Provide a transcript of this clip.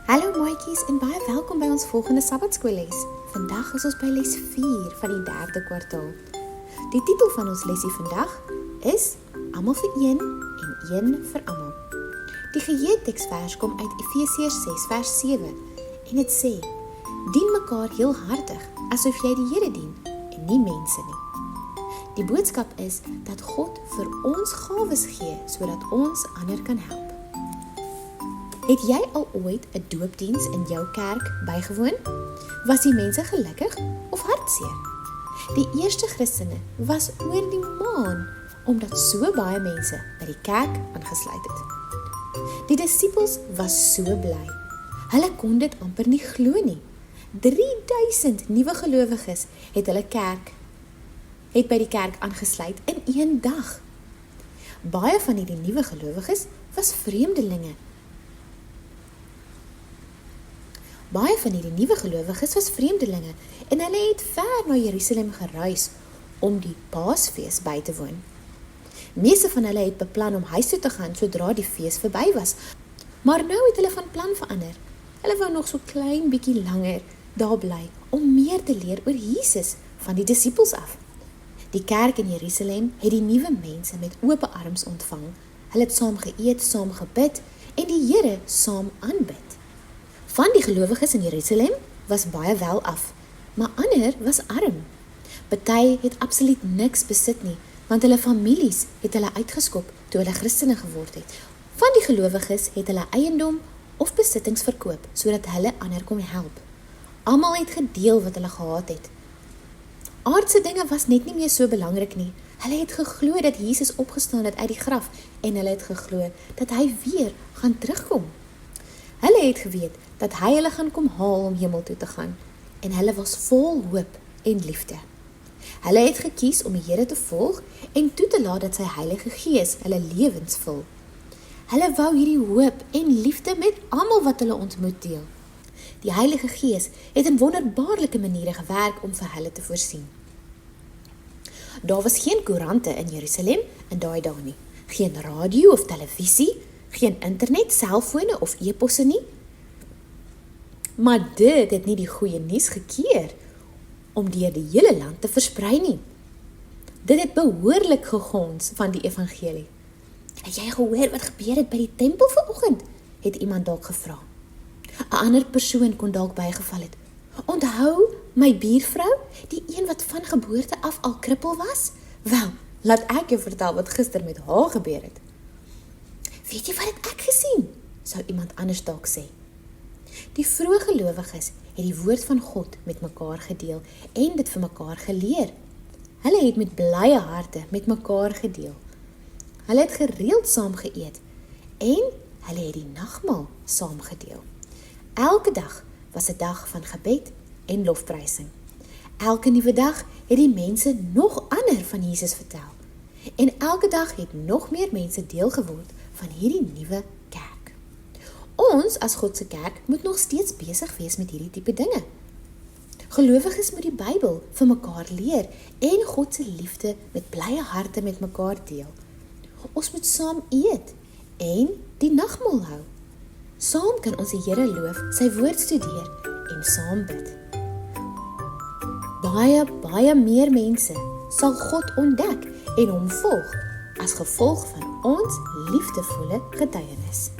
Hallo maatjies en baie welkom by ons volgende Sabbatskoolles. Vandag is ons by les 4 van die 3de kwartaal. Die titel van ons lesie vandag is Almal vir een en een vir almal. Die geheelteksvers kom uit Efesiërs 6 vers 7 en dit sê: Dien mekaar heel hartig asof jy die Here dien en nie mense nie. Die boodskap is dat God vir ons gawes gee sodat ons ander kan help. Het jy al ooit 'n doopdiens in jou kerk bygewoon? Was die mense gelukkig of hartseer? Die eerste Christene was oor die maan, omdat so baie mense by die kerk aangesluit het. Die disippels was so bly. Hulle kon dit amper nie glo nie. 3000 nuwe gelowiges het by die kerk aangesluit in een dag. Baie van hierdie nuwe gelowiges was vreemdelinge. En hulle het ver na Jerusalem gereis om die Paasfees by te woon. Meeste van hulle het beplan om huis toe te gaan sodra die fees verby was, maar nou het hulle van plan verander. Hulle wou nog so klein bietjie langer daar bly om meer te leer oor Jesus van die disippels af. Die kerk in Jerusalem het die nuwe mense met oop arms ontvang. Hulle het saam geëet, saam gebid en die Here saam aanbid. Van die gelowiges in Jerusalem was baie wel af, maar ander was arm. Party het absoluut niks besit nie, want hulle families het hulle uitgeskop toe hulle Christene geword het. Van die gelowiges het hulle eiendom of besittings verkoop, sodat hulle ander kon help. Almal het gedeel wat hulle gehad het. Aardse dinge was net nie meer so belangrik nie. Hulle het geglo dat Jesus opgestaan het uit die graf en hulle het geglo dat hy weer gaan terugkom. Hulle het geweet dat hy hulle gaan kom haal om hemel toe te gaan en hulle was vol hoop en liefde. Hulle het gekies om die Here te volg en toe te laat dat sy Heilige Gees hulle lewens vul. Hulle wou hierdie hoop en liefde met almal wat hulle ontmoet deel. Die Heilige Gees het in wonderbaarlike maniere gewerk om vir hulle te voorsien. Daar was geen koerante in Jerusalem in daai dae nie, geen radio of televisie, geen internet, selfone of e-posse nie. Maar dit het nie die goeie nuus gekeer om deur die hele land te versprei nie. Dit het behoorlik gegons van die evangelie. Het jy gehoor wat gebeur het by die tempel vanoggend? Het iemand dalk gevra. 'n ander persoon kon dalk bygeval het. Onthou my buurvrou, die een wat van geboorte af al krippel was? Wel, laat ek jou vertel wat gister met haar gebeur het. Weet jy wat het ek gesien? Sou iemand anders dalk sê. Die vroeë gelowiges het die woord van God met mekaar gedeel en dit vir mekaar geleer. Hulle het met blye harte met mekaar gedeel. Hulle het gereeld saam geëet en hulle het die nagmaal saam gedeel. Elke dag was 'n dag van gebed en lofprysing. Elke nuwe dag het die mense nog ander van Jesus vertel. En elke dag het nog meer mense deel geword van hierdie nuwe kerk. Ons as God se kerk moet nog steeds besig wees met hierdie tipe dinge. Gelowiges moet die Bybel vir mekaar leer en God se liefde met blye harte met mekaar deel. Ons moet saam eet en die nagmaal hou. Saam kan ons die Here loof, sy woord studeer en saam bid. Baie meer mense sal God ontdek en hom volg as gevolg van ons liefdevolle getuienis.